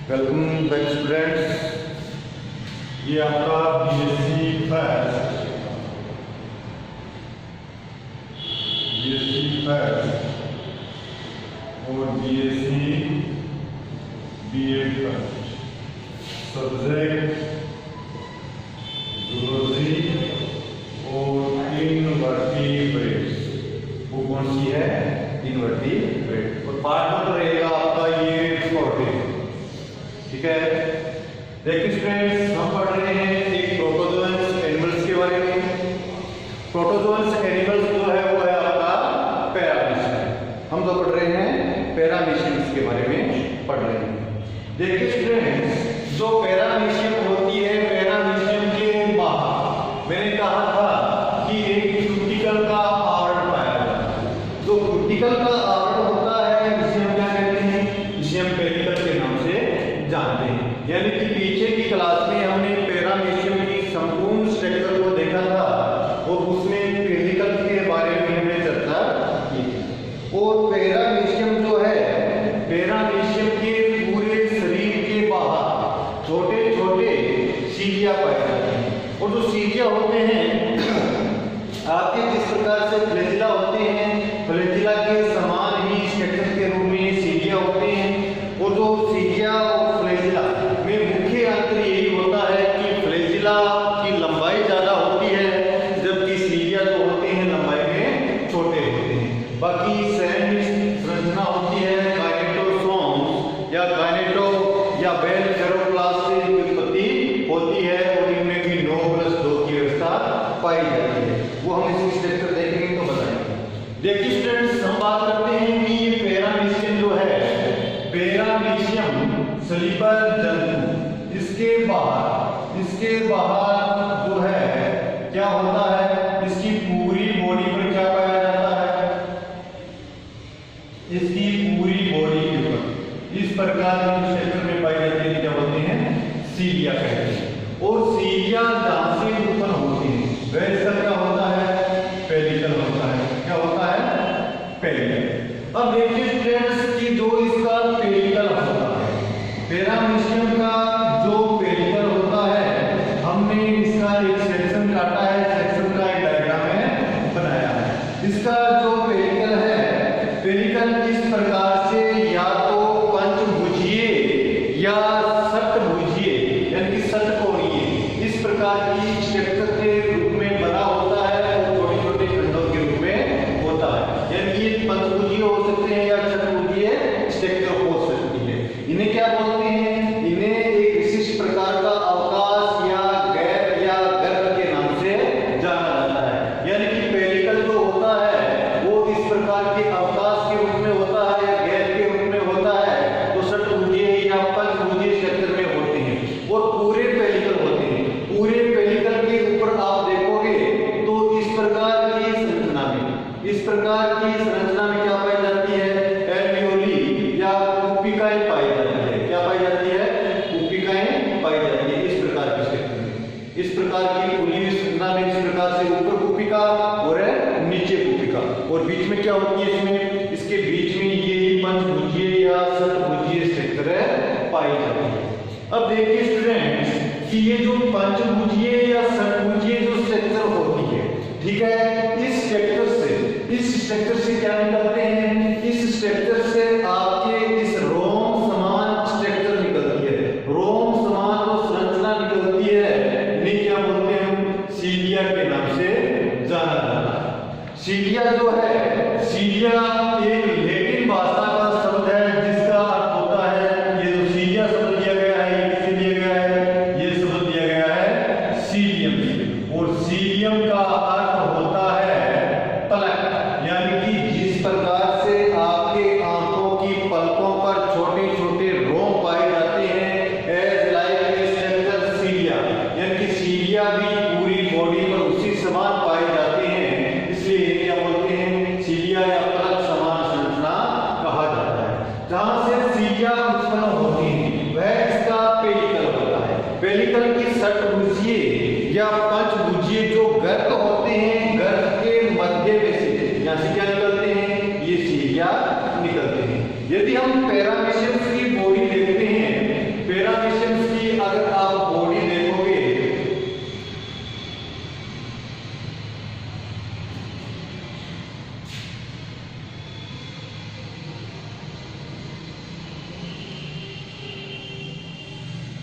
Welcome back students. ये आपका BSc first और BSc BEd first subject zoology और इनवर्टिब्रेट्स। वो कौन सी है? इनवर्टिब्रेट। और पार्ट 1 रहेगा आपका ये प्रोटीन। ठीक है, देखिए स्टूडेंट्स, हम पढ़ रहे हैं एक प्रोटोजोअन्स एनिमल्स के बारे में। प्रोटोजोअन्स एनिमल्स जो है वो है आपका पैरामीशियम। हम तो पढ़ रहे हैं पैरामीशियम्स के बारे में पढ़ रहे हैं। देखिए स्टूडेंट्स, जो पैरामीशियम होती है, पैरामीशियम के बाहर मैंने कहा था कि एक क्यूटिकल का आवरण पाया जाता है। जो क्यूटिकल का आवरण होता है इसे हम क्या कहते हैं? इसे हम पेरिकल के नाम से जानते हैं। यानी कि पीछे की क्लास में हमने पैरामीशियम की संपूर्ण स्ट्रक्चर को देखा था और उसमें पेरिकल के बारे में हमने चर्चा की थी। और पैरामीशियम जो है, पैरामीशियम के पूरे शरीर के बाहर छोटे छोटे सीलिया पाए जाते हैं। और जो सीलिया होते हैं आपके जिस प्रकार से फ्लैजिला होते हैं, फ्लैजिला के समान ही स्ट्रक्चर के रूप में सीलिया होते हैं। और जो सीलिया और फ्लैजिला में मुख्य अंतर यही होता है कि फ्लैजिला की लंबाई ज्यादा होती है जबकि सीलिया जो होते हैं लंबाई में छोटे होते हैं। बाकी सेम संरचना होती है, काइनेटोसोम्स या काइनेटो या बेल फेरोप्लास्ट से उत्पत्ति होती है और इनमें भी 9+2 की व्यवस्था पाई जाती है। वो हम इसकी स्ट्रक्चर देखेंगे तो बताएंगे। देखिए स्टूडेंट्स, हम बात करते हैं कि ये पैरामीशियम जो है, पैरामीशियम सलीबर जंतु, इसके बाहर जो है क्या होता है? इसकी पूरी बॉडी पर क्या पाया जाता है? इसकी पूरी बॉडी के ऊपर इस प्रकार के क्षेत्र में पाई जाती है, क्या होते हैं? सीलिया कहते हैं। और सीलिया जहां से उत्पन्न होती है वह इसका क्या होता है? पेरिकल होता है। क्या होता है? पेरिकल। अब देखिए स्टूडेंट्स कि जो इसका पेरिकल होता है, पैरामीशियम का जो पेरिकल होता है, हमने इसका एक सेक्शन काटा है, सेक्शन का एक डायग्राम में बनाया है। इसका जो पेरिकल है, पेरिकल इस प्रकार से या तो पंचभुजीय या षटभुजीय यानी कि षटकोणीय इस प्रकार की स्ट्रक्चर के रूप में बना होता है और छोटे छोटे खंडों के रूप में होता है। यानी ये पंचभुजीय हो सकते हैं या षटभुजीय स्ट्रक्चर हो सकती है। इन्हें क्या बोलते हैं? इन्हें एक विशिष्ट प्रकार का अवकाश या गैप या गर्भ के नाम से जाना जाता है। यानी कि पेरिकल जो होता है वो इस प्रकार के अवकाश के रूप में होता है या गैप के रूप में होता है, तो षटभुजीय या पंचभुजीय स्ट्रक्चर में होते हैं। और पूरे पेरिकल होते हैं। पूरे पेरिकल के ऊपर आप देखोगे तो इस प्रकार की संरचना में क्या पाई जाती है? एल्वियोली या कुपिकाएं पाई जाती है। क्या पाई जाती है? कुपिकाएं पाई जाती है। इस प्रकार की स्ट्रक्चर में, इस प्रकार की खुली हुई संरचना में इस प्रकार से ऊपर कुपिका और नीचे कुपिका, और बीच में क्या होती है? इसमें इसके बीच में ये पंचभुजीय या षटभुजीय स्ट्रक्चर पाई जाती है। अब देखिए स्टूडेंट्स कि ये जो पंचभुजीय या षटभुजीय जो स्ट्रक्चर होती है, ठीक है, इस स्ट्रक्चर से क्या निकलते हैं? इस स्ट्रक्चर से आपके इस रोम समान स्ट्रक्चर निकलती है। रोम समान जो संरचना निकलती है, इन्हें क्या बोलते हैं? सीलिया के नाम से जाना जाता है। सीलिया जो है, सीलिया एक लैटिन भाषा का शब्द है जिसका अर्थ होता है, ये जो सीलिया शब्द दिया गया है, ये किससे दिया गया है? ये शब्द दिया गया है सीलियम से। और सीलियम का अर्थ होता है पलक, यानी कि जिस प्रकार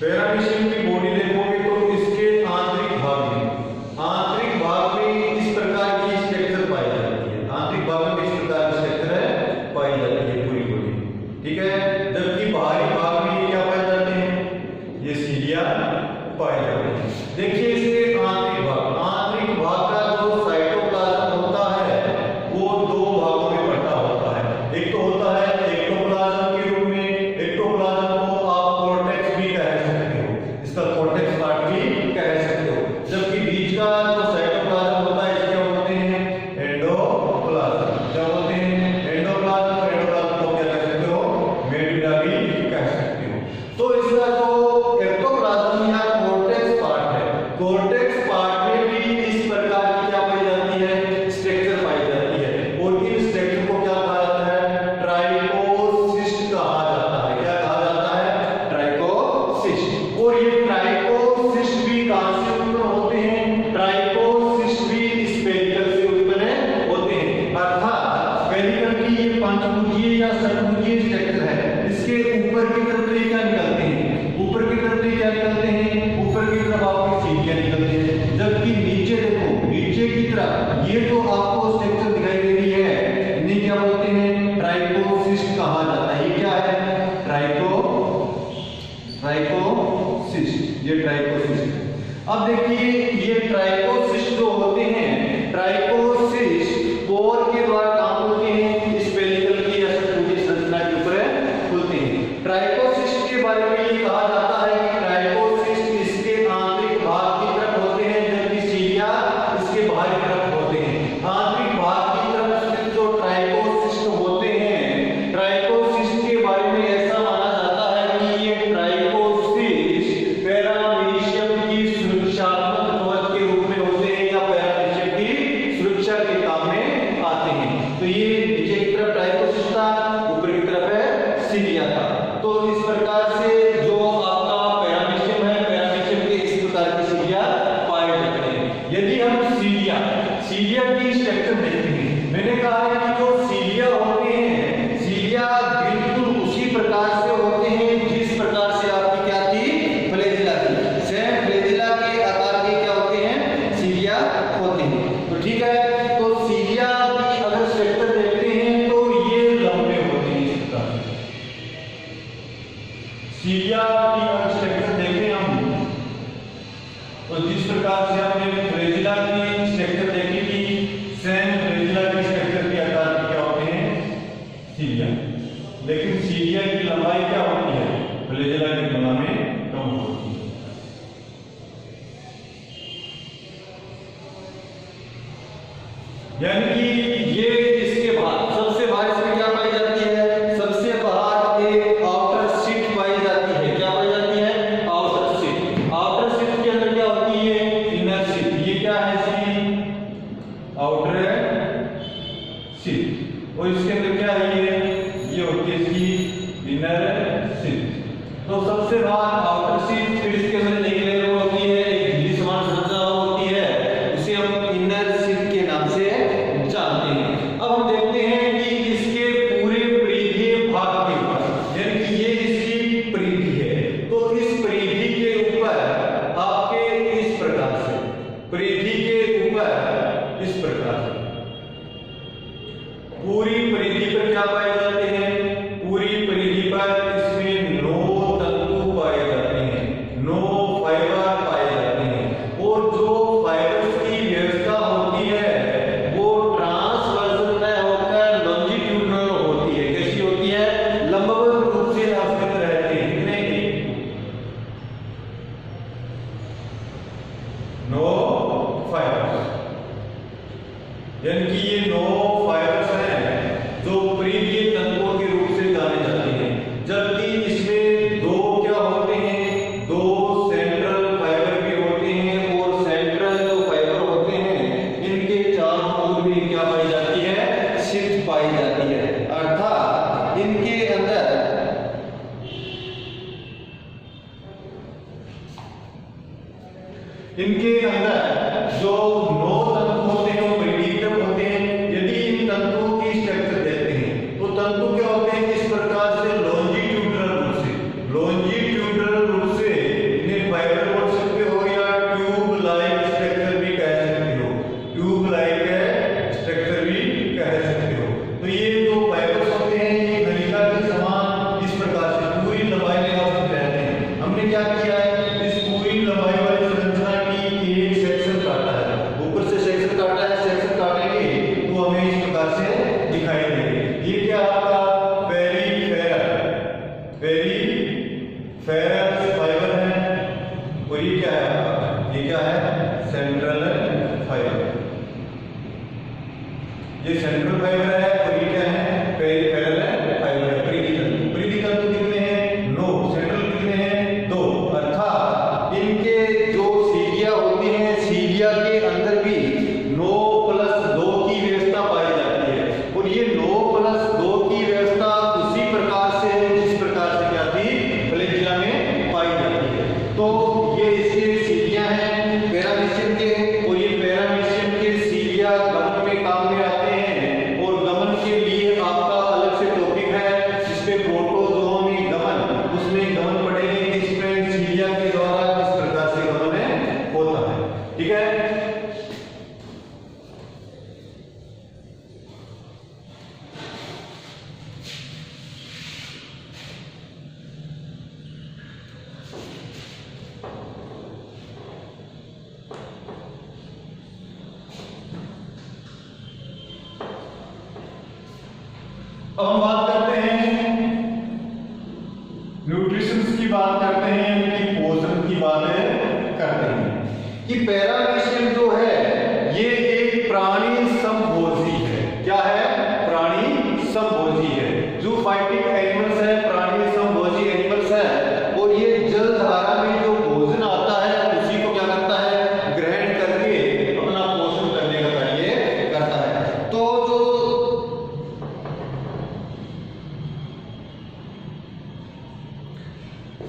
पैरामीशियम की बॉडी देखोगे तो इसके आंतरिक भाग में इस प्रकार की स्ट्रक्चर पाई जाती है। आंतरिक भाग में इस प्रकार की स्ट्रक्चर है पाई जाती है पूरी बॉडी, ठीक है। जबकि बाहरी भाग में क्या पाए जाते हैं, ये सीलिया पाए जाते हैं। देखिए इसके आंतरिक भाग का जो साइटोप्लाज्म होता है वो दो भागों में बटा होता है। एक तो होता है एक्टोप्लाज्म के रूप में, एक्टोप्लाज्म को आप कॉर्टेक्स भी कह सकते हो, इसका कॉर्टेक्स पार्ट भी कह सकते हो। जबकि बीच का जो साइटोप्लाज्म होता है इसके बोलते हैं एंडोप्लाज्म। क्या बोलते हैं, एंडोप्लाज्म। एंडोप्लाज्म को क्या कह सकते हो, मेडुला भी कह सकते हो। तो इसका जो एक्टोप्लाज्म या कॉर्टेक्स पार्ट है, कॉर्टेक्स पार्ट में भी इस प्रकार की क्या पाई जाती है, स्ट्रक्चर पाई जाती है। और इन स्ट्रक्चर को क्या कहा जाता है, ट्राइकोसिस्ट कहा जाता है। क्या कहा जाता है, ट्राइकोसिस्ट। और ये ट्राइकोसिस्ट भी कहां से उत्पन्न होते हैं, ट्राइकोसिस्ट भी स्पेरिकल से उत्पन्न होते हैं। अर्थात स्पेरिकल की ये पंचभुजीय या षट्भुजीय स्ट्रक्चर है, इसके ऊपर की तरफ ये क्या निकलते हैं, ऊपर की तरफ ये क्या निकलते हैं, ऊपर की तरफ आपकी सीलिया निकलते हैं। जबकि नीचे देखो, नीचे की तरफ ये जो आपको स्ट्रक्चर दिखाई दे रही है, इन्हें क्या बोलते हैं, ट्राइकोसिस्ट कहा जाता है। ये क्या है, ट्राइकोसिस्ट, ये ट्राइकोसिस्ट। अब देखिए ये ट्राइकोसिस्ट जो होते हैं, ट्राइकोसिस्ट कोर के द्वारा काम होते हैं, स्पेरिकल की या षट्भुजीय संरचना के ऊपर खुलते हैं। ट्राइकोसिस्ट के बारे में ये कहा जाता है कि ट्राइकोसिस्ट इसके आंतरिक भाग की तरफ होते हैं, जबकि सीलिया इसके बाहरी तरफ होते हैं। आंतरिक भाग की तरफ स्थित जो ट्राइकोसिस्ट होते हैं, ट्राइकोसिस्ट के बारे में ऐसा माना जाता है कि ये ट्राइकोसिस्ट पैरामीशियम की सुरक्षात्मक कवच के रूप में होते हैं या पैरामीशियम की सुरक्षा के काम में आते हैं। तो ये नीचे की तरफ ट्राइकोसिस्ट था, ऊपर की तरफ है सीलिया था। तो इस प्रकार से जो आपका पैरामीशियम है, पैरामीशियम के इस प्रकार की सीलिया पाए जाते हैं। यदि हम सीलिया की स्ट्रक्चर देखते हैं, मैंने कहा है कि जो सीलिया होते हैं, सीलिया बिल्कुल उसी प्रकार से होते हैं जिस प्रकार से आपकी क्या थी, फ्लैजिला थी। सेम फ्लैजिला के आकार के क्या होते हैं, सीलिया होते हैं। तो ठीक है, तो सीलिया की अगर स्ट्रक्चर देखते हैं तो ये लंबे होते हैं इस प्रकार। सीलिया की अगर स्ट्रक्चर देखें हम, तो जिस प्रकार से हमने फ्लैजिला की स्ट्रक्चर देखी थी, सेम फ्लैजिला की स्ट्रक्चर के आकार के क्या होते हैं, सीलिया। लेकिन सीलिया की लंबाई क्या होती है, फ्लैजिला की तुलना में कम होती है। यानी कि ये इसके बाद सबसे बाहर इसमें क्या पाई जाती है, सबसे बाहर एक आउटर शीट पाई जाती है। क्या पाई जाती है, आउटर शीट। आउटर शीट के अंदर क्या होती है, इनर शीट। ये क्या है इसकी, आउटर शीट। और इसके अंदर क्या है, ये होती है इसकी इनर शीट। तो सबसे बाहर आउटर शीट, फिर इसके अंदर एक लेयर होती है, एक झिल्ली समान संरचना होती है, उसे हम इनर शीट के नाम से जानते हैं। अब हम देखते हैं कि इसके पूरे परिधीय भाग के ऊपर, यानी कि ये इसकी परिधि है, तो इस परिधि के ऊपर आपके इस प्रकार से, परिधि के ऊपर इस प्रकार से पूरी परिधि पर क्या पाए जाते हैं, पूरी परिधि पर इसमें 9 तंतु पाए जाते हैं, 9 फाइबर पाए जाते हैं। और जो फाइबर्स की व्यवस्था होती है वो ट्रांसवर्सल में होकर लॉन्जिट्यूडिनल होती है। कैसी होती है, लंबवत रूप से स्थित रहते हैं। कितने, 9 फाइबर्स। यानी कि ये 9 फाइबर्स हैं जो परिधीय तंतुओं के रूप से जाने जाते हैं। जबकि इसमें 2 क्या होते हैं, 2 सेंट्रल फाइबर के होते हैं। और सेंट्रल जो फाइबर होते हैं इनके चारों ओर भी क्या पाई जाती है, शीट पाई जाती है। अर्थात इनके अंदर जो 9 तंतु होते हैं वो परिधि तक होते हैं। यदि इन तंतुओं की स्ट्रक्चर देखते हैं तो तंतु क्या होते हैं, इस प्रकार से लॉन्जिट्यूडिनल रूप से क्या किया है, इस पूरी लंबाई वाली संरचना की एक सेक्शन काटा है, ऊपर से सेक्शन काटा है, सेक्शन काटेंगे तो हमें इस प्रकार से दिखाई देंगे। ये क्या आपका पेरिफेरल फाइबर है, और ये क्या है आपका, ये क्या है सेंट्रल फाइबर, ये सेंट्रल फाइबर है, और ये क्या है पेरिफेरल फाइबर है। परिधिकल तो कितने हैं 9, सेंट्रल कितने हैं 2, अर्थात इनके जो सीलिया होती हैं, सीलिया के अंदर भी 9+2 की व्यवस्था पाई जाती है, और ये 9+2 की व्यवस्था उसी प्रकार से जिस प्रकार से क्या थी फ्लैजिला में पाई जाती है। तो ये इसके सीलिया हैं पैरामीशियम के, और ये पैरामीशियम के सीलिया गमन में काम में आते हैं, और गमन के लिए आपका अलग से टॉपिक है जिसपे प्रोटोजोमी गमन, उसमें गमन पढ़ेंगे इसमें सीलिया के द्वारा किस प्रकार से गमन होता है। ठीक है, अब हम बात करते हैं न्यूट्रिशंस की, बात करते हैं कि पोषण की बात करते हैं कि पैरामीशियम जो है ये एक प्राणी समभोजी है। क्या है, प्राणी समभोजी है, जो फाइटिंग एनिमल्स है, प्राणी समभोजी एनिमल्स है, और ये जलधारा में जो भोजन आता है उसी को क्या करता है ग्रहण करके अपना पोषण करने का कार्य करता है। तो जो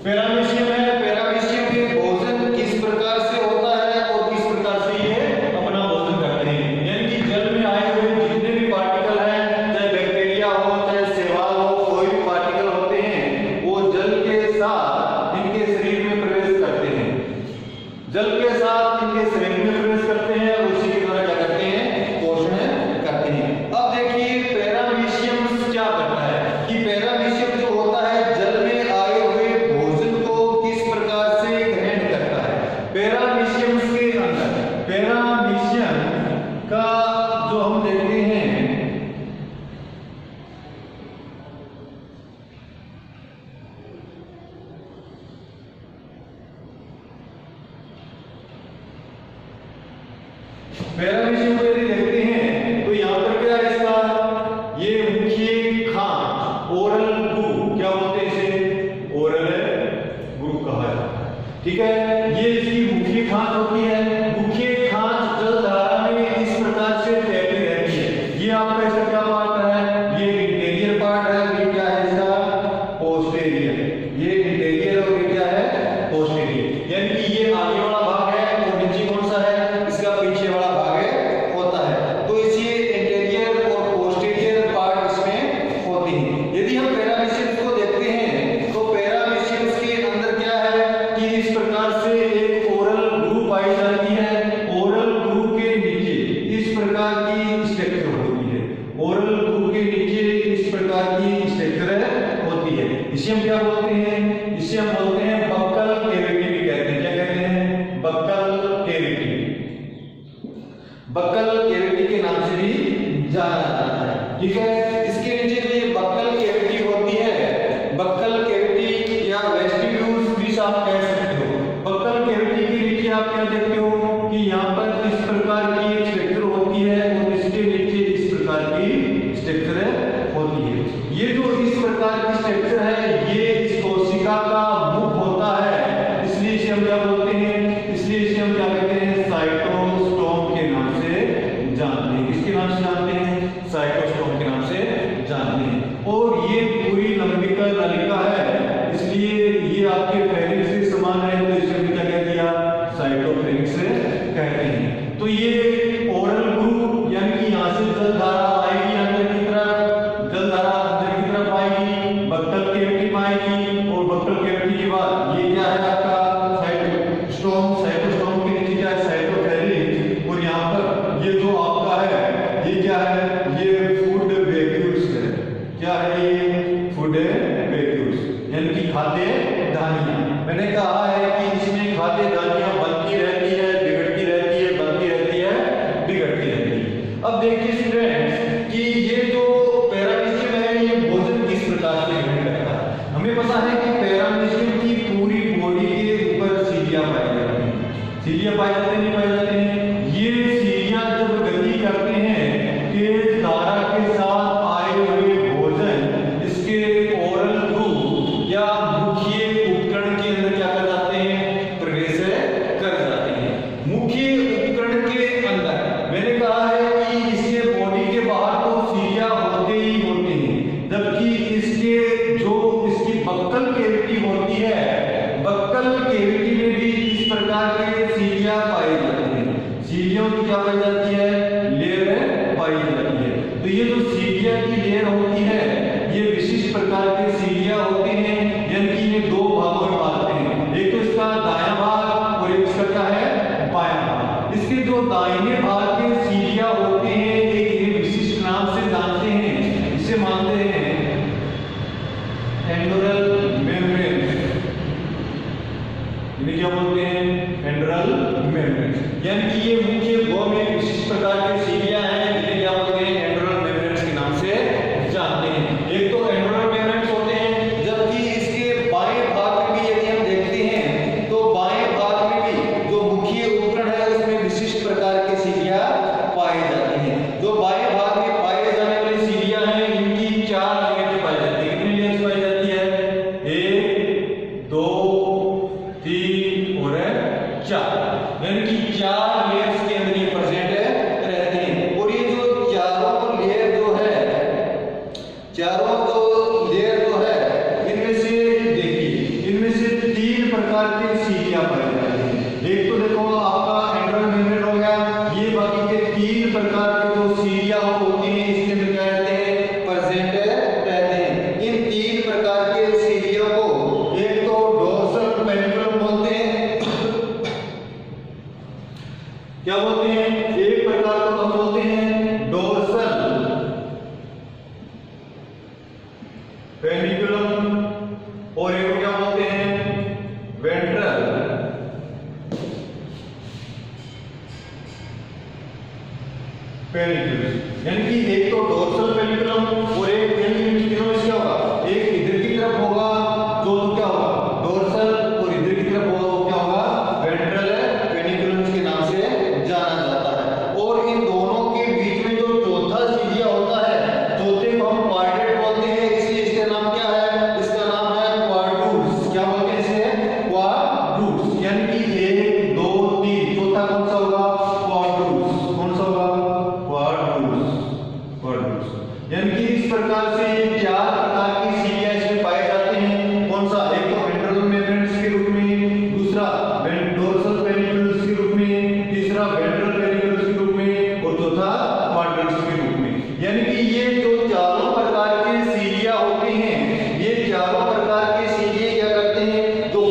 पैरामीशियम है, पैरामीशियम के भोजन किस प्रकार से होता है और किस प्रकार से ये अपना भोजन करते हैं, यानी कि जल में आए हुए जितने भी पार्टिकल हैं, चाहे बैक्टीरिया हो चाहे शैवाल हो, कोई भी पार्टिकल होते हैं वो जल के साथ इनके शरीर में प्रवेश करते हैं, जल के साथ इनके शरीर में प्रवेश करते हैं, और उसी के द्वारा क्या करते हैं पोषण करते हैं। अब देखिए पैरामीशियम क्या करता है कि पैरामीशियम जो होता है जल में आए हुए भोजन को किस प्रकार से ग्रहण करता है। पैरामीशियम के अंदर पैरामीशियम का जो हम देखते हैं पैरामीशियम को यदि देखते हैं तो यहाँ पर क्या है इसका, ये मुख्य खांच ओरल ग्रूव, क्या बोलते हैं इसे ओरल ग्रूव कहा जाता है। ठीक है, ये इसकी मुख्य खांच होती है। मुख्य खांच जलधारा में इस प्रकार से फैली रहती है। ये आपका इसका क्या पार्ट है, ये इंटीरियर पार्ट है, ये क्या है इसका पोस्टीरियर, ये इंटीरियर और ये क्या है पोस्टीरियर, यानी कि ये आगे वाला भाग है और नीचे कौन सा है इसका पीछे वाला भाग होता है। तो इसी इंटीरियर और पोस्टीरियर पार्ट इसमें होती है। यदि हम पैरामीशियम को देखते हैं तो पैरामीशियम के अंदर क्या है कि इस प्रकार से एक ओरल ग्रूव पाई जाती है। ओरल ग्रूव के नीचे इस प्रकार की स्ट्रक्चर होती है, ओरल ग्रूव के नीचे इस प्रकार की स्ट्रक्चर होती है। इसे हम क्या बोलते हैं, इसे हम बोलते हैं बक्कल कैविटी भी कहते हैं। क्या कहते हैं, बक्कल कैविटी, बक्कल कैविटी के नाम से भी जाना जाता है। ठीक है, इसके नीचे जो ये बक्कल कैविटी होती है, बक्कल कैविटी या वेस्टिब्यूल्स भी आप कह सकते हो। बक्कल कैविटी के नीचे आप क्या देखते हो कि यहाँ पर इस प्रकार की एक स्ट्रक्चर होती है, और इसके नीचे इस प्रकार की स्ट्रक्चर होती है। ये जो इस प्रकार की स्ट्रक्चर है ये इस कोशिका का मुख होता है, इसलिए इसे हम क्या बोलते हैं, इसलिए इसे हम क्या कहते हैं साइटोस्टोम के नाम से जानते हैं। किसके नाम से जानते हैं, साइटोस्टोम के नाम से जानते हैं। और ये पूरी लंबिका नलिका है, इसलिए ये आपके फेरिंक्स से समान है, तो इसे हम क्या कह दिया साइटोफेरिंक्स कहते हैं। तो ये ओरल ग्रूव यानी कि यहाँ से जलधारा आएगी अंदर की तरफ, जलधारा अंदर की तरफ आएगी, बक्कल कैविटी में आएगी, और बक्कल कैविटी के बाद ये क्या है आपका साइटोस्टोम, साइटोस्टोम के नीचे क्या है साइटोफेरिंक्स, और यहाँ पर ये जो आपका है ये क्या है, ये फूड वैक्यूल्स है। क्या है ये फूड वैक्यूल्स यानी कि खाद्य धानियां। मैंने कहा है कि इसमें खाद्य धानियां बनती रहती है, बिगड़ती रहती है, बनती रहती है, बिगड़ती रहती है। अब देखिए स्टूडेंट्स कि ये जो पैरामीशियम है ये भोजन किस प्रकार से ग्रहण करता है। हमें पता है कि पैरामीशियम की पूरी बॉडी के ऊपर सीलिया पाई जाती है। सीलिया पाए जाते हैं, नहीं पाए जाते हैं। ये सीलिया जब गति करते हैं तेज धारा के साथ आए हुए भोजन इसके ओरल थ्रू या मुखीय उपकरण के अंदर क्या कर जाते हैं, प्रवेश कर जाते हैं। मुखीय उपकरण के अंदर मैंने कहा है कि इसके बॉडी के बाहर तो सीलिया होते ही होते हैं, जबकि इसके जो इसकी बक्कल कैविटी होती है, बक्कल कैविटी में भी इस प्रकार के सीलिया पाए जाते हैं। सीलियों की क्या पाई जाती है, लेयर पाई जाती है। तो ये जो सीलिया की लेयर होती है ये विशिष्ट प्रकार के सीलिया होते हैं, यानी कि ये दो भागों में बांटते हैं। एक तो इसका दायां भाग और एक इसका क्या है, बायां भाग। इसके जो दाहिने भाग के सीलिया होते हैं एक ये विशिष्ट नाम से जानते हैं, इसे मानते हैं एंडोरल मेम्ब्रेन। इन्हें क्या बोलते हैं, एंडोरल मेम्ब्रेन। यानी कि ये मुख्य दो में विशिष्ट प्रकार के सीलिया हैं, इन्हें क्या बोलते हैं, एंडोरल मेम्ब्रेन के नाम से जानते हैं। एक तो एंडोरल मेम्ब्रेन होते हैं, जबकि इसके बाएं भाग में भी यदि हम देखते हैं तो बाएं भाग में भी जो मुख्य उपकरण है उसमें विशिष्ट प्रकार के सीलिया पाए जाते हैं। जो बाएं भाग में पाए जाने वाले सीलिया हैं इनकी 4 लेयर्स पाई जाती है। कितनी लेयर्स पाई जाती है, 1 2 3 और 4, यानी कि 4 लेयर्स के अंदर ये प्रेजेंट रहते हैं। और ये जो चारों लेयर जो है, चारों जो लेयर जो है इनमें से देखिए, इनमें से 3 प्रकार के सीलिया पाए जाते हैं। एक तो देखो आपका एंडोरल मेम्ब्रेन हो गया, ये बाकी के 3 प्रकार के जो सीलिया होते हैं इसके अंदर क्या रहते हैं, प्रेजेंट रहते हैं। इन 3 प्रकार के सीलिया को एक तो डोर्सल पेनिकुलम बोलते हैं। क्या बोलते हैं, एक प्रकार को हम बोलते हैं डोर्सल पेनिकुलम और एक क्या बोलते हैं, वेंट्रल पेनिकुलम। यानी कि एक तो डोर्सल पेनिकुलम और एक तीनों में क्या होगा, एक इधर की तरफ होगा जो क्या होगा डोर्सल, और इधर की तरफ होगा वो क्या होगा, वेंट्रल पेनिकुलम के नाम से जाना जाता है। और इन दोनों के बीच में जो चौथा सीलिया होता है, चौथे को हम क्वाड्रेट बोलते हैं, इसलिए इसका नाम क्या है, इसका नाम है क्वाड्रूट्स। क्या बोलते हैं इसे, क्वाड्रूट्स। यानी कि 1 2 3, चौथा कौन सा होगा, क्वाड्रूट्स। कौन सा होगा, क्वाड्रूट्स, क्वाड्रूट्स। यानी कि इस प्रकार से 4 प्रकार की सीलिया इसमें पाए जाते हैं। कौन सा, एक तो एंडोरल मेम्ब्रेन के रूप में, दूसरा डोर्सल पेनिकुलस के रूप में, तीसरा वेंट्रल पेनिकुलस के रूप में और चौथा क्वाड्रंट्स के रूप में। यानी कि ये जो चारों प्रकार के सीलिया होते हैं, ये चारों प्रकार के सीलिया क्या करते हैं, जो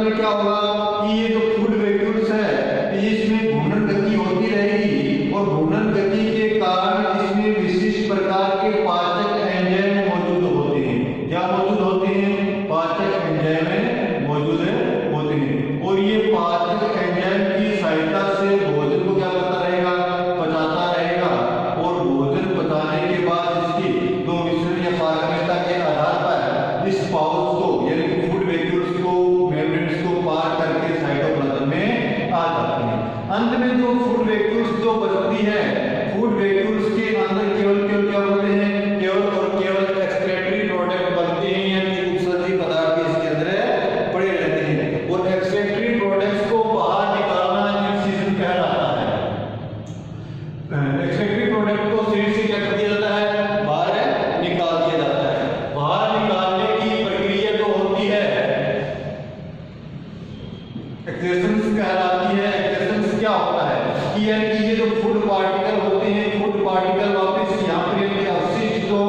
में क्या होगा कि ये जो फूड वेक्यूल्स है इसमें घूर्णन गति होती रहेगी और घूर्णन गति के कारण इसमें विशिष्ट प्रकार के पाचक एंजाइम मौजूद होते हैं। क्या मौजूद होते हैं? पाचक एंजाइम मौजूद होते हैं और ये पाचक एंजाइम की सहायता से भोजन को क्या करता रहेगा? पचाता रहेगा और भोजन पचाने के बाद इसकी दो मिश्रण या पारगम्यता के आधार पर इस पाउच को यानी कि फूड वेक्यूल्स को मेम्ब्रेन्स को पार करके साइटोप्लाज्म में आ जाते हैं। अंत में जो फूड वेक्यूल्स जो बचती है, फूड वेक्यूल्स के अंदर केवल क्या होते हैं? केवल और केवल एक्सक्रीटरी प्रोडक्ट बनते हैं यानी उत्सर्जित पदार्थ इसके अंदर पड़े रहते हैं और एक्सक्रीटरी प्रोडक्ट्स को बाहर निकालना इंसिजन कहलाता है। एक्सक्रीटरी प्रोडक्ट को शरीर से क्या कर दिया जाता है? बाहर निकाल दिया जाता है। बाहर निकालने की प्रक्रिया जो होती है एक्सेशंस कहलाती है। एक्सेशंस क्या होता है कि यानी कि ये जो फूड पार्टिकल होते हैं, फूड पार्टिकल वापस यहाँ पर ये अवशिष्ट जो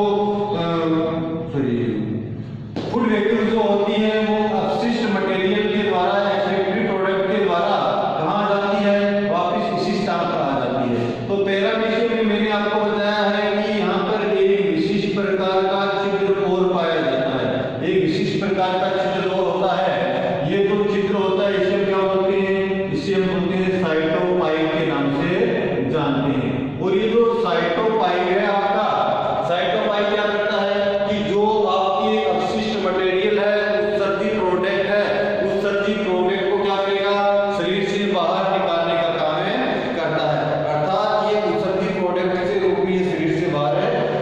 फूड वेक्यूल जो होती है वो अवशिष्ट मटेरियल के द्वारा एक्सक्रीटरी प्रोडक्ट के द्वारा कहाँ जाती है? वापस इसी स्थान पर आ जाती है। तो पैरामीशियम में मैंने आपको बताया है कि यहाँ पर एक विशिष्ट प्रकार का छिद्र और पाया जाता है। एक विशिष्ट प्रकार का छिद्र और होता है। ये जो छिद्र होता है इसे क्या बोलते हैं? इसे हम बोलते हैं साइटोपाइप के नाम से जानते हैं। और ये जो साइटोपाइप है आपका, साइटोपाइप क्या करता है कि जो आपकी अवशिष्ट मटेरियल है, उत्सर्जित प्रोडक्ट है, उत्सर्जित प्रोडक्ट को क्या करेगा? शरीर से बाहर निकालने का काम करता है। अर्थात ये उत्सर्जित प्रोडक्ट के रूप में शरीर से बाहर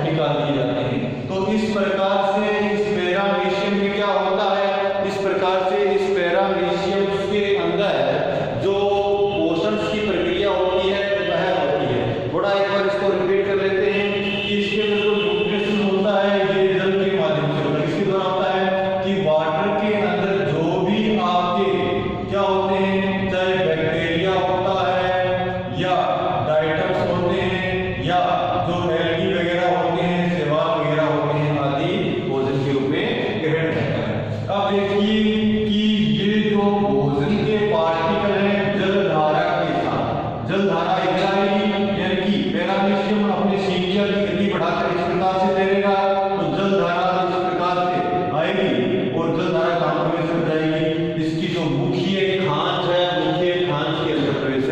निकाल दिए जाते हैं। तो इस प्रकार से इस पैरामीशियम में क्या होता है? इस प्रकार से इस पैरामीशियम के अंदर जो पोषण की प्रक्रिया होती है वह होती है। थोड़ा एक बार इसको रिपीट कर लेते हैं कि इसके अंदर जो न्यूट्रिशन होता है ये जल के माध्यम से होता है। किसके द्वारा होता है कि वाटर के अंदर जो भी आपके क्या होते हैं, चाहे बैक्टीरिया होता है या डाइटम्स होते हैं या जो एल्गी वगैरह होते हैं, शैवाल वगैरह होते हैं आदि भोजन के रूप में ग्रहण करता है। अब देखिए कि ये जो भोजन के पार्टिकल हैं जलधारा के साथ, जलधारा यानी कि पैरामीशियम अपने सीरिया की गति बढ़ाकर इस प्रकार से तैरेगा तो जलधारा इस प्रकार से आएगी और जलधारा कहाँ प्रवेश कर जाएगी? इसकी जो मुख्य खांच है, मुख्य खांच के अंदर प्रवेश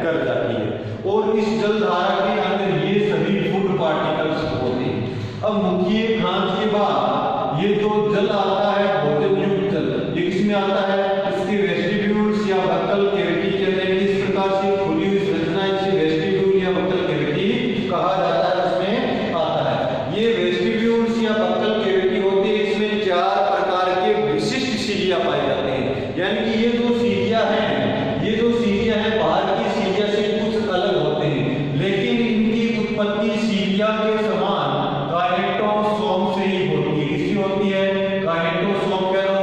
कर जाती है और इस जलधारा के अंदर ये सभी फूड पार्टिकल्स होते हैं। अब मुख्य खांच के बाद ये जो जल आता है, भोजन युक्त जल, ये किसमें आता है? इसके वेस्टिब्यूल्स या बक्कल कैविटी के अंदर इस प्रकार से खुली हुई संरचना इसे वेस्टिब्यूल या बक्कल कैविटी कहा जाता है, उसमें आता है। ये वेस्टिब्यूल्स या बक्कल कैविटी होती है, इसमें 4 प्रकार के विशिष्ट सीलिया पाए जाते हैं। यानी कि ये जो सीलिया है, ये जो सीलिया है बाहर की सीलिया से कुछ अलग होते हैं, लेकिन इनकी उत्पत्ति सीलिया के समान काइनेटोसोम से ही होती है। किससे होती है? काइनेटोसोम कह लो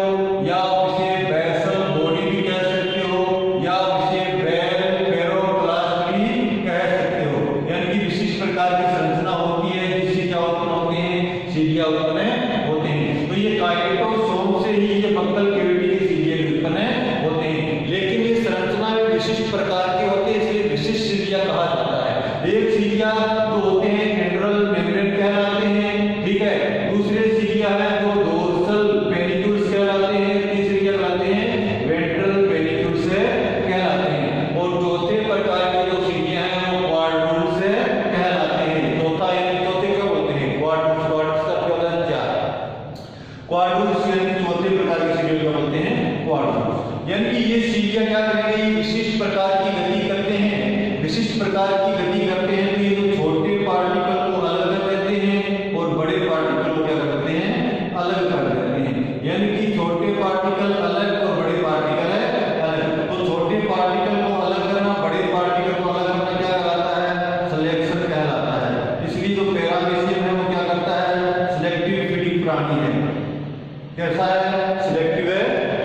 या इसे बेसल बॉडी भी कह सकते हो या इसे बेल फेरोक्लास्ट भी कह सकते हो। यानी कि विशिष्ट प्रकार की संरचना होती है जिससे क्या उत्पन्न होते हैं? सीलिया उत्पन्न होते हैं। तो ये काइनेटोसोम से ही ये बक्कल कैविटी के सीलिया उत्पन्न होते हैं, लेकिन ये संरचना में विशिष्ट प्रकार के होते हैं इसलिए विशिष्ट सीलिया कहा जाता है। एक सीलिया जो होते हैं एंड्रल मेम्ब्रेन कहलाते हैं, ठीक है। दूसरे सीलिया है जो डोर्सल पेनिक्यूल्स कहलाते हैं, तीसरे क्या कहलाते हैं? वेंट्रल पेनिक्यूल्स कहलाते हैं और चौथे प्रकार के जो सीलिया हैं वो क्वाड्रूल्स कहलाते हैं। चौथा यानी चौथे क्या बोलते हैं? क्वाड्रूल्स। क्वाड्रूल्स का क्या होता है? 4 क्वाड्रूल्स यानी चौथे प्रकार के सीलिया क्या बोलते हैं? क्वाड्रूल्स। यानी कि ये सीलिया क्या करेंगे? विशिष्ट प्रकार की गति करते हैं, विशिष्ट प्रकार की गति करते हैं। तो ये जो छोटे पार्टिकल को अलग कर देते हैं और बड़े पार्टिकल को क्या करते हैं? अलग कर देते हैं। यानी कि छोटे पार्टिकल अलग और बड़े पार्टिकल अलग। तो छोटे पार्टिकल को अलग करना, बड़े पार्टिकल को अलग करना क्या कहलाता है? सिलेक्शन कहलाता है। इसलिए जो पैरामीशियम है वो क्या करता है? सिलेक्टिव फीडिंग प्राणी है। कैसा है? सिलेक्टिव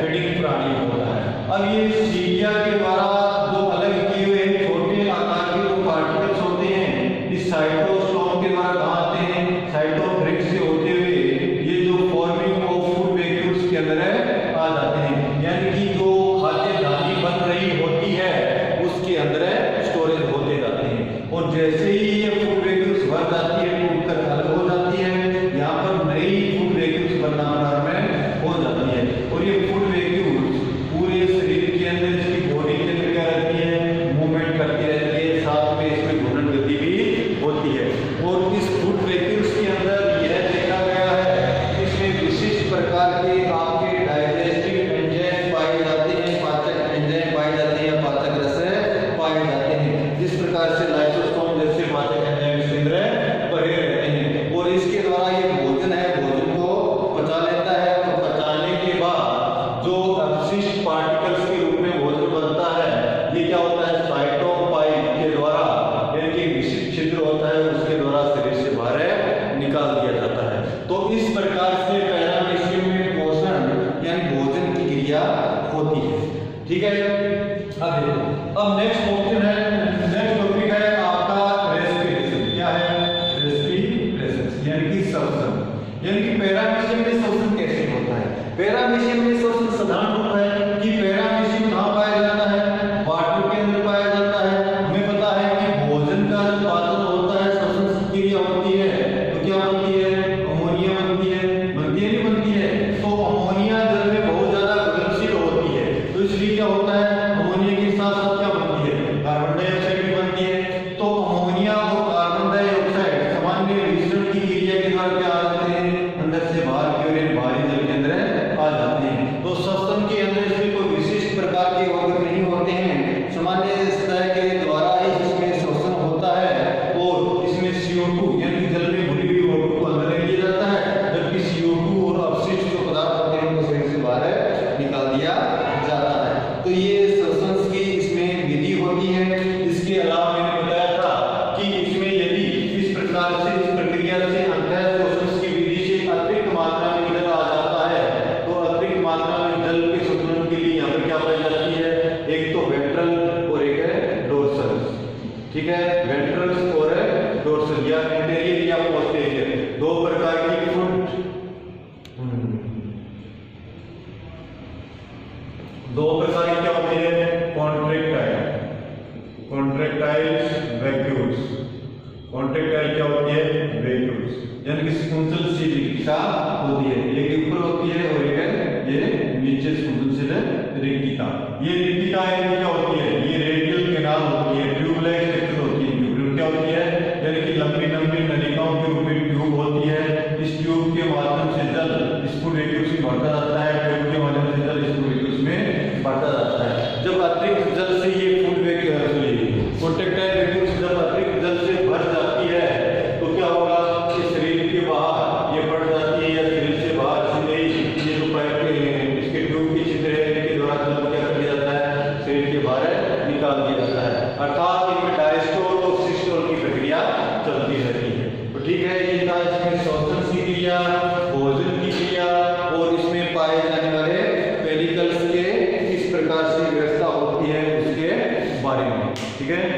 फीडिंग प्राणी होता है। अब ये सीलिया के द्वारा जो अवशिष्ट पार्टिकल्स के रूप में भोजन बनता है। ये क्या होता है, साइटोपाइल के द्वारा, यानी कि विशिष्ट छिद्र होता है उसके द्वारा शरीर से बाहर निकाल दिया जाता है। तो इस प्रकार से पैरामीशियम में पोषण यानी भोजन की क्रिया होती है। ठीक है, अब नेक्स्ट क्वेश्चन है, नेक्स्ट टॉपिक है आपका रेस्पिरेशन। क्या है, रेस्पिरेशन यानी कि श्वसन। यानी कि पैरामीशियम में श्वसन कैसे होता है। पैरामीशियम में श्वसन साधारण रूप है कि पैरामीशियम कहाँ पाया जाता है, वाटर के अंदर पाया जाता है। हमें पता है कि भोजन का जब पाचन होता है, श्वसन क्रिया होती है, तो क्या बनती है, अमोनिया बनती है, नहीं बनती है। तो अमोनिया जल में बहुत ज्यादा घुलनशील होती है, तो इसलिए क्या होता है, अमोनिया के साथ साथ क्या बनती है, कार्बन डाइऑक्साइड भी बनती है। तो अमोनिया और कार्बन डाइऑक्साइड सामान्य मिश्रण की क्रिया के द्वारा क्या आ जाते हैं, अंदर से बाहर की ओर बाहरी जल के अंदर आ जाते हैं। तो श्वसन के अंदर इसमें कोई विशिष्ट प्रकार के ऑर्गन नहीं होते हैं, सामान्य सतह के द्वारा ही इसमें श्वसन होता है। और इसमें CO2 यानी कि जल में घुली हुई O2 को अंदर ले लिया जाता है, जबकि CO2 और अपशिष्ट जो पदार्थ होते हैं उनको शरीर से बाहर निकाल दिया जाता है। तो ये श्वसन की इसमें विधि होती है। इसके अलावा मैंने बताया था कि इसमें यदि इस प्रकार से इस प्रक्रिया से अंतः श्वसन की विधि से अतिरिक्त मात्रा में जल आ जाता है, तो अतिरिक्त मात्रा में जल के शोधन के लिए यहाँ पर क्या पाई जाती है, एक तो वेंट्रल और एक है डोर्सल। ठीक है, वेंट्रल और डोर्सल या एंटेरियर या पोस्टीरियर, दो प्रकार की फुट, दो प्रकार की क्या होती है, कॉन्ट्रैक्टाइल्स, वैक्यूल्स। कॉन्ट्रैक्टाइल क्या होती है, वैक्यूल्स, यानी कि स्पुंसल रिक्ता होती है, एक ऊपर होती है और एक है ये नीचे स्पुंसल रिक्ता। ये रिक्ता क्या होती है, ये रेडियल कैनाल होती है, ट्यूब लाइक स्ट्रक्चर होती है। ट्यूब क्या होती है, यानी कि लंबी लंबी नलिकाओं के रूप में ट्यूब होती है। इस ट्यूब के माध्यम से जल स्पूल वैक्यूल्स में भरता जाता है, ट्यूब के माध्यम से जल स्पूल वैक्यूल्स में भरता जाता है। जब अतिरिक्त जल से ये फूड कॉन्ट्रैक्टाइल वैक्यूल्स जब अतिरिक्त जल से भर जाती है तो क्या होगा कि शरीर के बाहर ये बढ़ जाती है, या शरीर से बाहर सीधे ये जो पाइप इसके ट्यूब की छिद्र है इनके द्वारा जल क्या कर दिया जाता है, शरीर के बाहर निकाल दिया जाता है। अर्थात इनमें डायस्टोल और सिस्टोल की प्रक्रिया चलती रहती है। तो ठीक है, ये था इसमें श्वसन की क्रिया, भोजन की क्रिया और इसमें पाए जाने वाले पेरिकल्स के किस प्रकार से व्यवस्था होती है उसके बारे में। ठीक है।